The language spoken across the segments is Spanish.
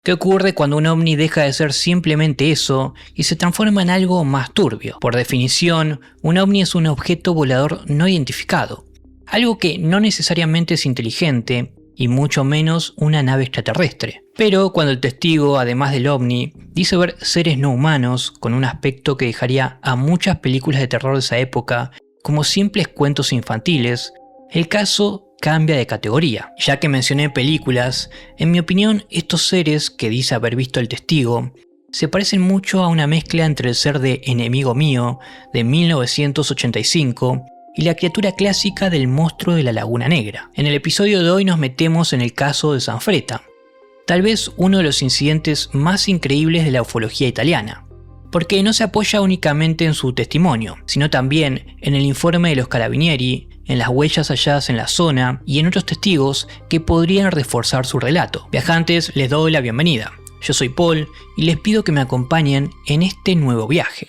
¿Qué ocurre cuando un ovni deja de ser simplemente eso y se transforma en algo más turbio? Por definición, un ovni es un objeto volador no identificado, algo que no necesariamente es inteligente y mucho menos una nave extraterrestre. Pero cuando el testigo, además del ovni, dice ver seres no humanos con un aspecto que dejaría a muchas películas de terror de esa época como simples cuentos infantiles, el caso cambia de categoría. Ya que mencioné películas, en mi opinión estos seres que dice haber visto el testigo se parecen mucho a una mezcla entre el ser de Enemigo Mío de 1985 y la criatura clásica del monstruo de la Laguna Negra. En el episodio de hoy nos metemos en el caso de Sanfretta, tal vez uno de los incidentes más increíbles de la ufología italiana, porque no se apoya únicamente en su testimonio, sino también en el informe de los Carabinieri, en las huellas halladas en la zona y en otros testigos que podrían reforzar su relato. Viajantes, les doy la bienvenida. Yo soy Paul y les pido que me acompañen en este nuevo viaje.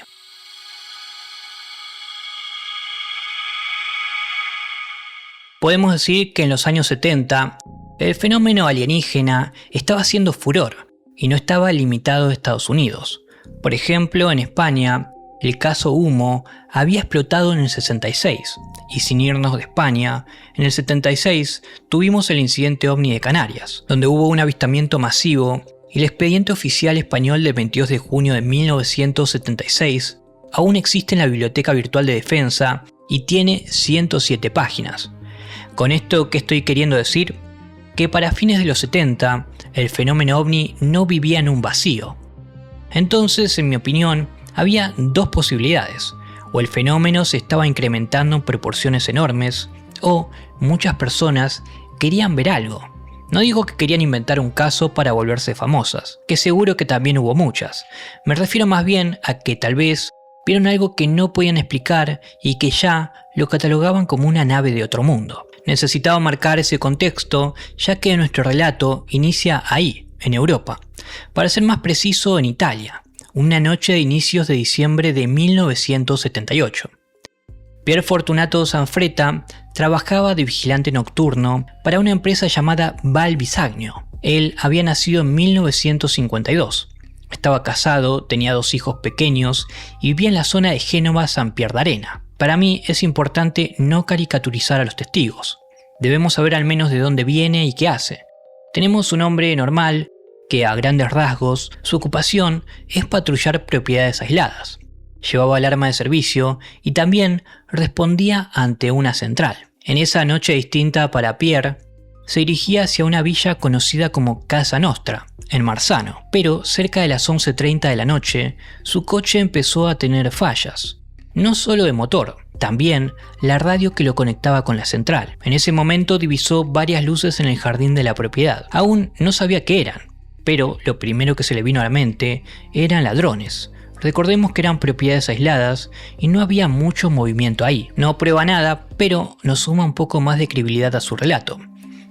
Podemos decir que en los años 70, el fenómeno alienígena estaba haciendo furor y no estaba limitado a Estados Unidos. Por ejemplo, en España, el caso Humo había explotado en el 66, y sin irnos de España, en el 76 tuvimos el incidente OVNI de Canarias, donde hubo un avistamiento masivo y el expediente oficial español del 22 de junio de 1976 aún existe en la Biblioteca Virtual de Defensa y tiene 107 páginas. Con esto, ¿qué estoy queriendo decir? Que para fines de los 70, el fenómeno OVNI no vivía en un vacío. Entonces, en mi opinión, había dos posibilidades: o el fenómeno se estaba incrementando en proporciones enormes, o muchas personas querían ver algo. No digo que querían inventar un caso para volverse famosas, que seguro que también hubo muchas. Me refiero más bien a que tal vez vieron algo que no podían explicar y que ya lo catalogaban como una nave de otro mundo. Necesitaba marcar ese contexto, ya que nuestro relato inicia ahí, en Europa. Para ser más preciso, en Italia, una noche de inicios de diciembre de 1978. Pier Fortunato Sanfretta trabajaba de vigilante nocturno para una empresa llamada Val Bisagno. Él había nacido en 1952. Estaba casado, tenía 2 hijos pequeños y vivía en la zona de Génova San Pierdarena. Para mí es importante no caricaturizar a los testigos. Debemos saber al menos de dónde viene y qué hace. Tenemos un hombre normal que, a grandes rasgos, su ocupación es patrullar propiedades aisladas. Llevaba el arma de servicio y también respondía ante una central. En esa noche distinta para Pierre, se dirigía hacia una villa conocida como Casa Nostra, en Marzano. Pero cerca de las 11:30 de la noche, su coche empezó a tener fallas. No solo de motor, también la radio que lo conectaba con la central. En ese momento divisó varias luces en el jardín de la propiedad. Aún no sabía qué eran, pero lo primero que se le vino a la mente eran ladrones. Recordemos que eran propiedades aisladas y no había mucho movimiento ahí. No prueba nada, pero nos suma un poco más de credibilidad a su relato.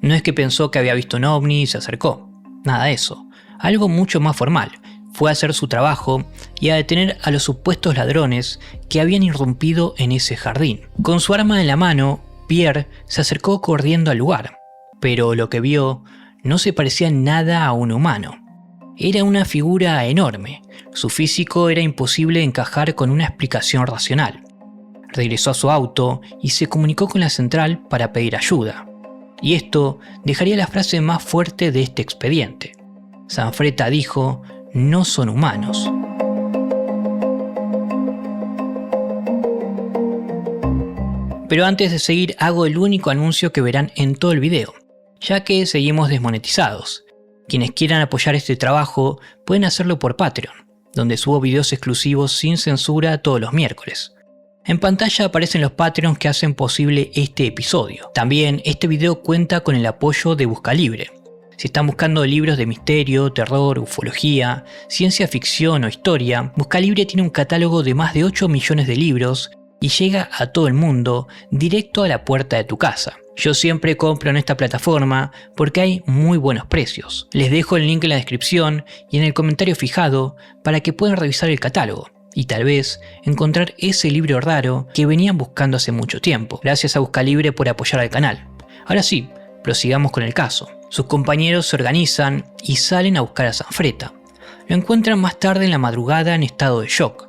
No es que pensó que había visto un ovni y se acercó. Nada de eso. Algo mucho más formal. Fue a hacer su trabajo y a detener a los supuestos ladrones que habían irrumpido en ese jardín. Con su arma en la mano, Pierre se acercó corriendo al lugar, pero lo que vio no se parecía en nada a un humano. Era una figura enorme. Su físico era imposible de encajar con una explicación racional. Regresó a su auto y se comunicó con la central para pedir ayuda. Y esto dejaría la frase más fuerte de este expediente. Sanfretta dijo: "No son humanos". Pero antes de seguir, hago el único anuncio que verán en todo el video, ya que seguimos desmonetizados. Quienes quieran apoyar este trabajo pueden hacerlo por Patreon, donde subo videos exclusivos sin censura todos los miércoles. En pantalla aparecen los Patreons que hacen posible este episodio. También este video cuenta con el apoyo de Buscalibre. Si están buscando libros de misterio, terror, ufología, ciencia ficción o historia, Buscalibre tiene un catálogo de más de 8 millones de libros y llega a todo el mundo directo a la puerta de tu casa. Yo siempre compro en esta plataforma porque hay muy buenos precios. Les dejo el link en la descripción y en el comentario fijado para que puedan revisar el catálogo y tal vez encontrar ese libro raro que venían buscando hace mucho tiempo. Gracias a Buscalibre por apoyar al canal. Ahora sí, prosigamos con el caso. Sus compañeros se organizan y salen a buscar a Zanfretta. Lo encuentran más tarde en la madrugada en estado de shock.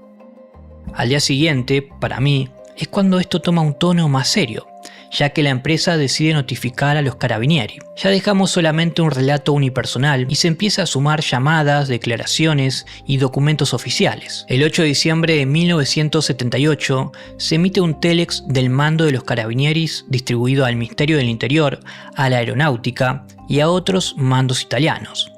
Al día siguiente, para mí, es cuando esto toma un tono más serio, ya que la empresa decide notificar a los carabinieri. Ya dejamos solamente un relato unipersonal y se empieza a sumar llamadas, declaraciones y documentos oficiales. El 8 de diciembre de 1978 se emite un telex del mando de los carabinieris distribuido al Ministerio del Interior, a la Aeronáutica y a otros mandos italianos.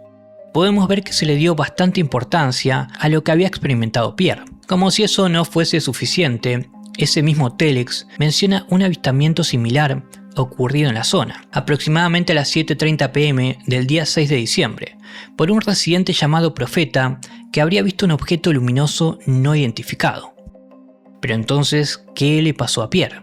Podemos ver que se le dio bastante importancia a lo que había experimentado Pierre. Como si eso no fuese suficiente, ese mismo telex menciona un avistamiento similar ocurrido en la zona, aproximadamente a las 7:30 p.m. del día 6 de diciembre, por un residente llamado Profeta que habría visto un objeto luminoso no identificado. Pero entonces, ¿qué le pasó a Pierre?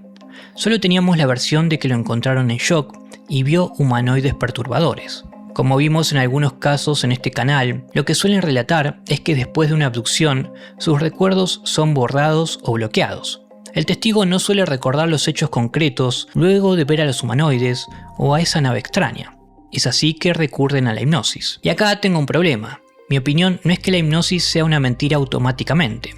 Solo teníamos la versión de que lo encontraron en shock y vio humanoides perturbadores. Como vimos en algunos casos en este canal, lo que suelen relatar es que después de una abducción, sus recuerdos son borrados o bloqueados. El testigo no suele recordar los hechos concretos luego de ver a los humanoides o a esa nave extraña. Es así que recurren a la hipnosis. Y acá tengo un problema. Mi opinión no es que la hipnosis sea una mentira automáticamente,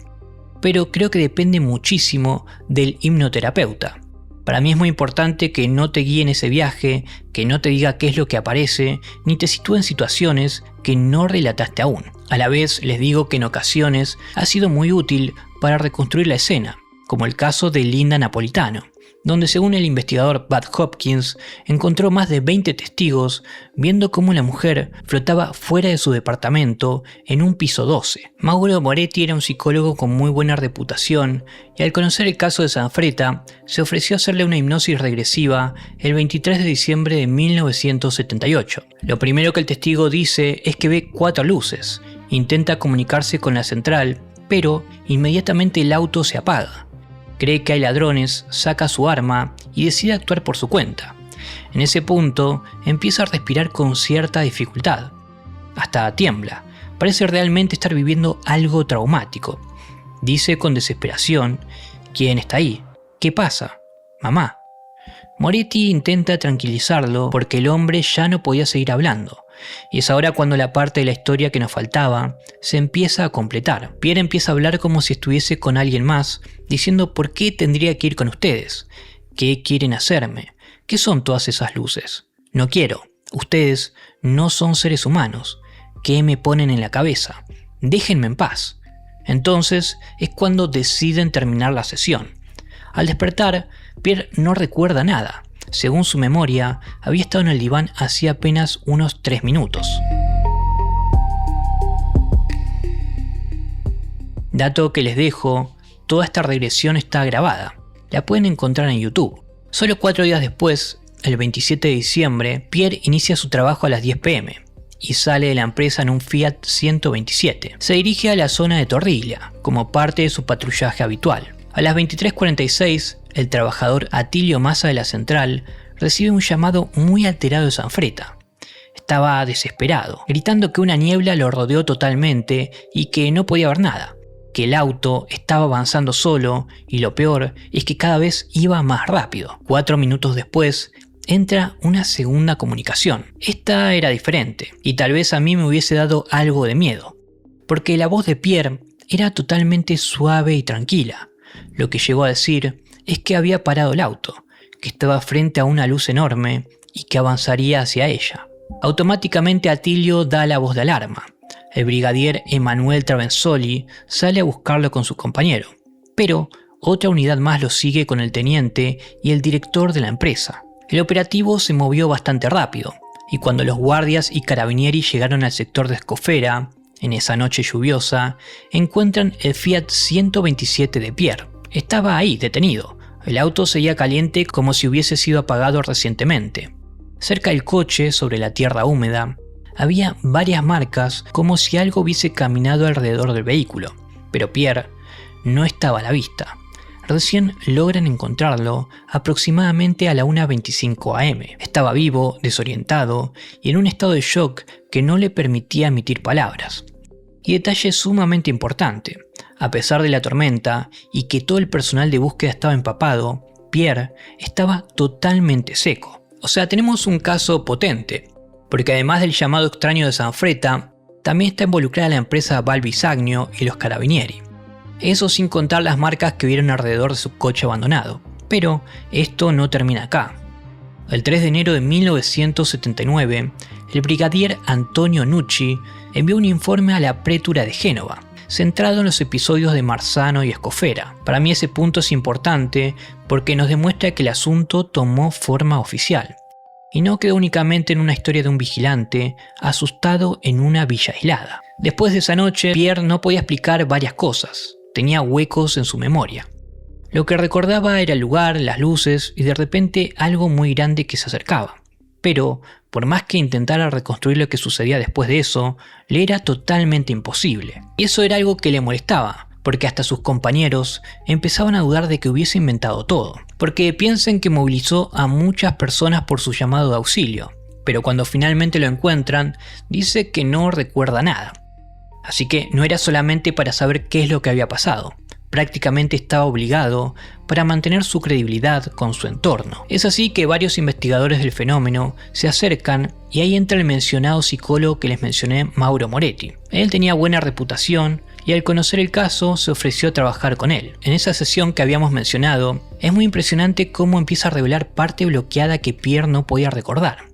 pero creo que depende muchísimo del hipnoterapeuta. Para mí es muy importante que no te guíe en ese viaje, que no te diga qué es lo que aparece, ni te sitúe en situaciones que no relataste aún. A la vez les digo que en ocasiones ha sido muy útil para reconstruir la escena, como el caso de Linda Napolitano, donde según el investigador Bud Hopkins encontró más de 20 testigos viendo cómo la mujer flotaba fuera de su departamento en un piso 12. Mauro Moretti era un psicólogo con muy buena reputación y al conocer el caso de Zanfretta se ofreció a hacerle una hipnosis regresiva el 23 de diciembre de 1978. Lo primero que el testigo dice es que ve 4 luces, intenta comunicarse con la central, pero inmediatamente el auto se apaga. Cree que hay ladrones, saca su arma y decide actuar por su cuenta. En ese punto empieza a respirar con cierta dificultad. Hasta tiembla. Parece realmente estar viviendo algo traumático. Dice con desesperación: ¿quién está ahí? ¿Qué pasa? Mamá. Moretti intenta tranquilizarlo porque el hombre ya no podía seguir hablando. Y es ahora cuando la parte de la historia que nos faltaba se empieza a completar. Pierre empieza a hablar como si estuviese con alguien más, diciendo por qué tendría que ir con ustedes, qué quieren hacerme, qué son todas esas luces. No quiero, ustedes no son seres humanos, ¿qué me ponen en la cabeza? Déjenme en paz. Entonces es cuando deciden terminar la sesión. Al despertar, Pierre no recuerda nada. Según su memoria, había estado en el diván hacía apenas unos 3 minutos. Dato que les dejo, toda esta regresión está grabada. La pueden encontrar en YouTube. Solo 4 días después, el 27 de diciembre, Pierre inicia su trabajo a las 10 p.m. y sale de la empresa en un Fiat 127. Se dirige a la zona de Torriglia, como parte de su patrullaje habitual. A las 23:46, el trabajador Atilio Massa de la central recibe un llamado muy alterado de Zanfretta. Estaba desesperado, gritando que una niebla lo rodeó totalmente y que no podía ver nada, que el auto estaba avanzando solo y lo peor es que cada vez iba más rápido. 4 minutos después, entra una segunda comunicación. Esta era diferente y tal vez a mí me hubiese dado algo de miedo, porque la voz de Pierre era totalmente suave y tranquila. Lo que llegó a decir es que había parado el auto, que estaba frente a una luz enorme y que avanzaría hacia ella. Automáticamente Atilio da la voz de alarma. El brigadier Emanuele Travenzoli sale a buscarlo con su compañero, pero otra unidad más lo sigue con el teniente y el director de la empresa. El operativo se movió bastante rápido, y cuando los guardias y carabinieri llegaron al sector de Escofera, en esa noche lluviosa, encuentran el Fiat 127 de Pierre. Estaba ahí, detenido. El auto seguía caliente como si hubiese sido apagado recientemente. Cerca del coche, sobre la tierra húmeda, había varias marcas como si algo hubiese caminado alrededor del vehículo, pero Pierre no estaba a la vista. Recién logran encontrarlo aproximadamente a la 1:25 am. Estaba vivo, desorientado y en un estado de shock que no le permitía emitir palabras. Y detalle sumamente importante, a pesar de la tormenta y que todo el personal de búsqueda estaba empapado, Pierre estaba totalmente seco. O sea, tenemos un caso potente, porque además del llamado extraño de Sanfretta, también está involucrada la empresa Valvisagno y los Carabinieri. Eso sin contar las marcas que vieron alrededor de su coche abandonado. Pero esto no termina acá. El 3 de enero de 1979, el brigadier Antonio Nucci envió un informe a la Pretura de Génova, centrado en los episodios de Marzano y Escofera. Para mí ese punto es importante porque nos demuestra que el asunto tomó forma oficial, y no quedó únicamente en una historia de un vigilante asustado en una villa aislada. Después de esa noche, Pierre no podía explicar varias cosas, tenía huecos en su memoria. Lo que recordaba era el lugar, las luces y de repente algo muy grande que se acercaba. Pero, por más que intentara reconstruir lo que sucedía después de eso, le era totalmente imposible. Y eso era algo que le molestaba, porque hasta sus compañeros empezaban a dudar de que hubiese inventado todo. Porque piensen que movilizó a muchas personas por su llamado de auxilio, pero cuando finalmente lo encuentran, dice que no recuerda nada. Así que no era solamente para saber qué es lo que había pasado. Prácticamente estaba obligado para mantener su credibilidad con su entorno. Es así que varios investigadores del fenómeno se acercan y ahí entra el mencionado psicólogo que les mencioné, Mauro Moretti. Él tenía buena reputación y al conocer el caso se ofreció a trabajar con él. En esa sesión que habíamos mencionado, es muy impresionante cómo empieza a revelar parte bloqueada que Pierre no podía recordar.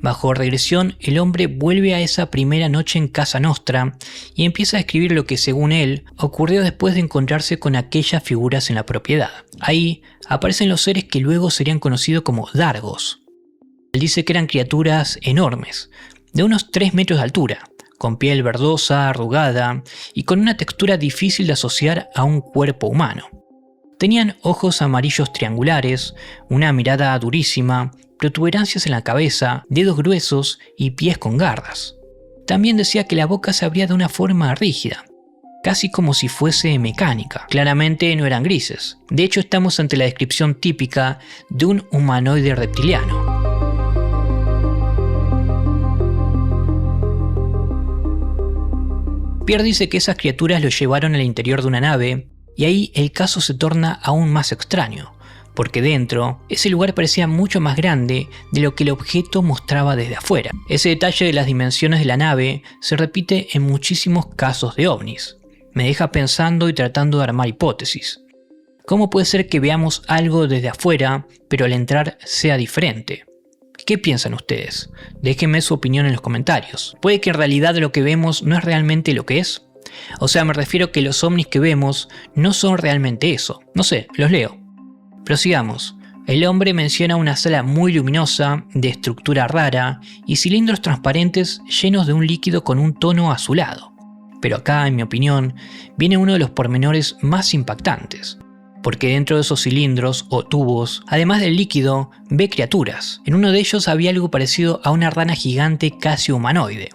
Bajo regresión, el hombre vuelve a esa primera noche en Casa Nostra y empieza a escribir lo que, según él, ocurrió después de encontrarse con aquellas figuras en la propiedad. Ahí aparecen los seres que luego serían conocidos como Dargos. Él dice que eran criaturas enormes, de unos 3 metros de altura, con piel verdosa, arrugada y con una textura difícil de asociar a un cuerpo humano. Tenían ojos amarillos triangulares, una mirada durísima, protuberancias en la cabeza, dedos gruesos y pies con garras. También decía que la boca se abría de una forma rígida, casi como si fuese mecánica. Claramente no eran grises. De hecho, estamos ante la descripción típica de un humanoide reptiliano. Pierre dice que esas criaturas lo llevaron al interior de una nave y ahí el caso se torna aún más extraño, porque dentro, ese lugar parecía mucho más grande de lo que el objeto mostraba desde afuera. Ese detalle de las dimensiones de la nave se repite en muchísimos casos de ovnis. Me deja pensando y tratando de armar hipótesis. ¿Cómo puede ser que veamos algo desde afuera, pero al entrar sea diferente? ¿Qué piensan ustedes? Déjenme su opinión en los comentarios. ¿Puede que en realidad lo que vemos no es realmente lo que es? O sea, me refiero que los ovnis que vemos no son realmente eso. No sé, los leo. Prosigamos. El hombre menciona una sala muy luminosa, de estructura rara y cilindros transparentes llenos de un líquido con un tono azulado. Pero acá, en mi opinión, viene uno de los pormenores más impactantes. Porque dentro de esos cilindros o tubos, además del líquido, ve criaturas. En uno de ellos había algo parecido a una rana gigante casi humanoide.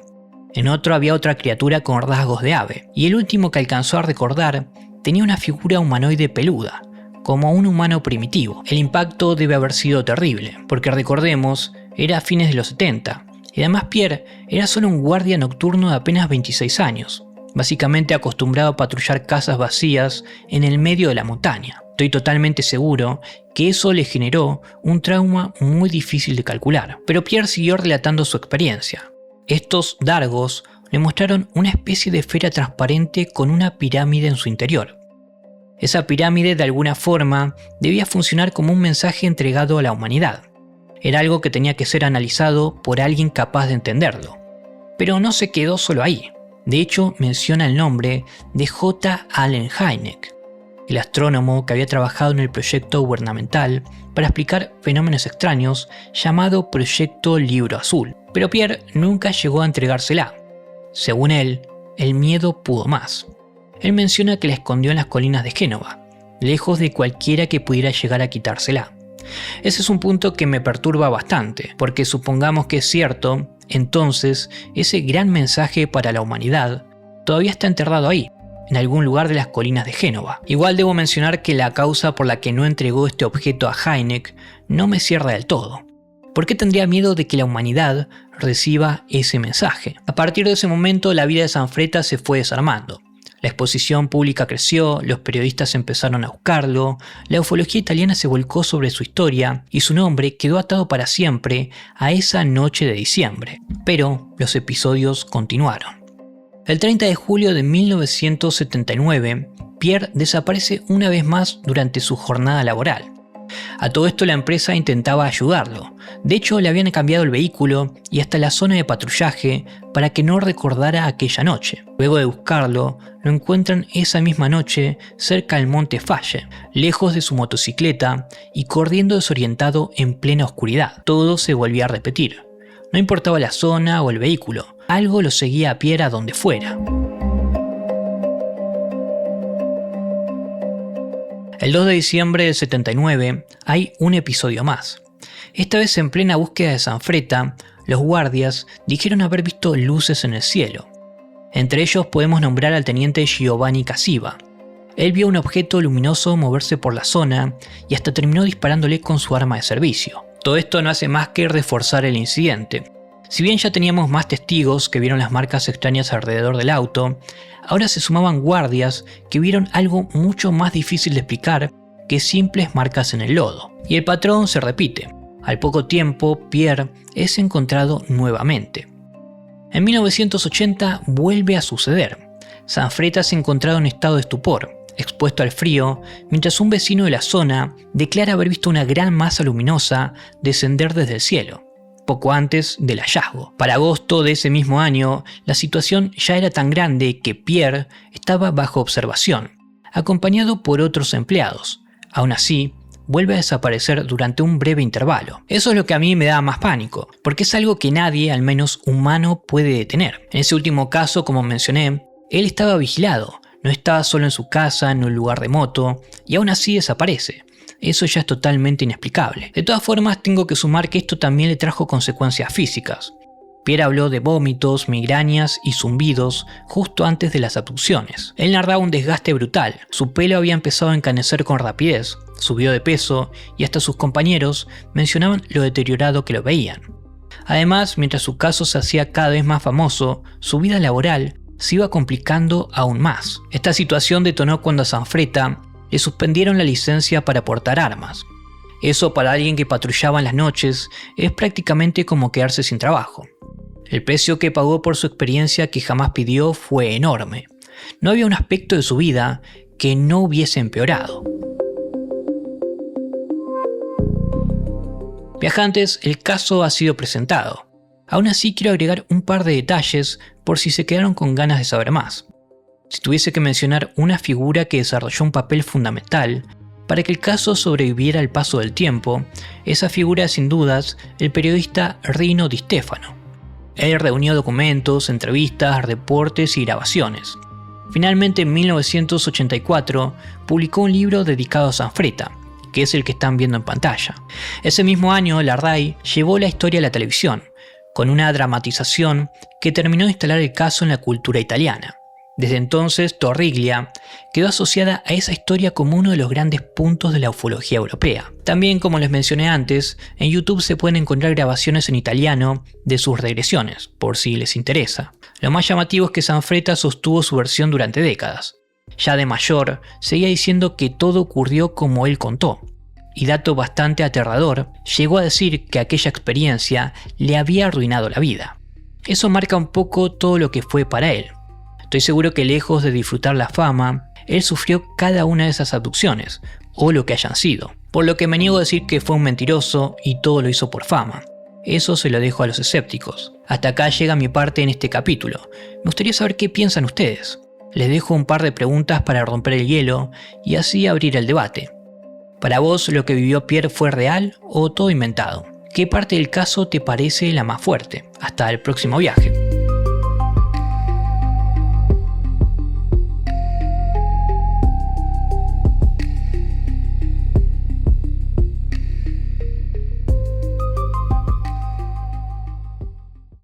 En otro había otra criatura con rasgos de ave. Y el último que alcanzó a recordar tenía una figura humanoide peluda, como un humano primitivo. El impacto debe haber sido terrible, porque recordemos, era a fines de los 70, y además Pierre era solo un guardia nocturno de apenas 26 años, básicamente acostumbrado a patrullar casas vacías en el medio de la montaña. Estoy totalmente seguro que eso le generó un trauma muy difícil de calcular, pero Pierre siguió relatando su experiencia. Estos Dargos le mostraron una especie de esfera transparente con una pirámide en su interior. Esa pirámide de alguna forma debía funcionar como un mensaje entregado a la humanidad. Era algo que tenía que ser analizado por alguien capaz de entenderlo. Pero no se quedó solo ahí. De hecho, menciona el nombre de J. Allen Hynek, el astrónomo que había trabajado en el proyecto gubernamental para explicar fenómenos extraños llamado Proyecto Libro Azul. Pero Pierre nunca llegó a entregársela. Según él, el miedo pudo más. Él menciona que la escondió en las colinas de Génova, lejos de cualquiera que pudiera llegar a quitársela. Ese es un punto que me perturba bastante, porque supongamos que es cierto, entonces ese gran mensaje para la humanidad todavía está enterrado ahí, en algún lugar de las colinas de Génova. Igual debo mencionar que la causa por la que no entregó este objeto a Hynek no me cierra del todo. ¿Por qué tendría miedo de que la humanidad reciba ese mensaje? A partir de ese momento la vida de Sanfretta se fue desarmando. La exposición pública creció, los periodistas empezaron a buscarlo, la ufología italiana se volcó sobre su historia y su nombre quedó atado para siempre a esa noche de diciembre. Pero los episodios continuaron. El 30 de julio de 1979, Pierre desaparece una vez más durante su jornada laboral. A todo esto la empresa intentaba ayudarlo. De hecho, le habían cambiado el vehículo y hasta la zona de patrullaje para que no recordara aquella noche. Luego de buscarlo, lo encuentran esa misma noche cerca del monte Faye, lejos de su motocicleta y corriendo desorientado en plena oscuridad. Todo se volvía a repetir. No importaba la zona o el vehículo, algo lo seguía a Pierre a donde fuera. El 2 de diciembre del 79 hay un episodio más. Esta vez en plena búsqueda de Sanfretta, los guardias dijeron haber visto luces en el cielo. Entre ellos podemos nombrar al teniente Giovanni Casiva. Él vio un objeto luminoso moverse por la zona y hasta terminó disparándole con su arma de servicio. Todo esto no hace más que reforzar el incidente. Si bien ya teníamos más testigos que vieron las marcas extrañas alrededor del auto, ahora se sumaban guardias que vieron algo mucho más difícil de explicar que simples marcas en el lodo. Y el patrón se repite. Al poco tiempo, Pierre es encontrado nuevamente. En 1980 vuelve a suceder. Sanfretta es encontrado en estado de estupor, expuesto al frío, mientras un vecino de la zona declara haber visto una gran masa luminosa descender desde el cielo, poco antes del hallazgo. Para agosto de ese mismo año, la situación ya era tan grande que Pierre estaba bajo observación, acompañado por otros empleados. Aún así, vuelve a desaparecer durante un breve intervalo. Eso es lo que a mí me da más pánico, porque es algo que nadie, al menos humano, puede detener. En ese último caso, como mencioné, él estaba vigilado, no estaba solo en su casa, en un lugar remoto, y aún así desaparece. Eso ya es totalmente inexplicable. De todas formas, tengo que sumar que esto también le trajo consecuencias físicas. Pierre habló de vómitos, migrañas y zumbidos justo antes de las abducciones. Él narraba un desgaste brutal, su pelo había empezado a encanecer con rapidez, subió de peso y hasta sus compañeros mencionaban lo deteriorado que lo veían. Además, mientras su caso se hacía cada vez más famoso, su vida laboral se iba complicando aún más. Esta situación detonó cuando a Sanfretta le suspendieron la licencia para portar armas. Eso para alguien que patrullaba en las noches es prácticamente como quedarse sin trabajo. El precio que pagó por su experiencia que jamás pidió fue enorme. No había un aspecto de su vida que no hubiese empeorado. Viajantes, el caso ha sido presentado. Aún así quiero agregar un par de detalles por si se quedaron con ganas de saber más. Si tuviese que mencionar una figura que desarrolló un papel fundamental para que el caso sobreviviera al paso del tiempo, esa figura es sin dudas el periodista Rino Di Stefano. Él reunió documentos, entrevistas, reportes y grabaciones. Finalmente en 1984 publicó un libro dedicado a Sanfretta, que es el que están viendo en pantalla. Ese mismo año la RAI llevó la historia a la televisión, con una dramatización que terminó de instalar el caso en la cultura italiana. Desde entonces, Torriglia quedó asociada a esa historia como uno de los grandes puntos de la ufología europea. También, como les mencioné antes, en YouTube se pueden encontrar grabaciones en italiano de sus regresiones, por si les interesa. Lo más llamativo es que Sanfretta sostuvo su versión durante décadas. Ya de mayor, seguía diciendo que todo ocurrió como él contó. Y dato bastante aterrador, llegó a decir que aquella experiencia le había arruinado la vida. Eso marca un poco todo lo que fue para él. Estoy seguro que lejos de disfrutar la fama, él sufrió cada una de esas abducciones, o lo que hayan sido. Por lo que me niego a decir que fue un mentiroso y todo lo hizo por fama. Eso se lo dejo a los escépticos. Hasta acá llega mi parte en este capítulo. Me gustaría saber qué piensan ustedes. Les dejo un par de preguntas para romper el hielo y así abrir el debate. ¿Para vos lo que vivió Pierre fue real o todo inventado? ¿Qué parte del caso te parece la más fuerte? Hasta el próximo viaje.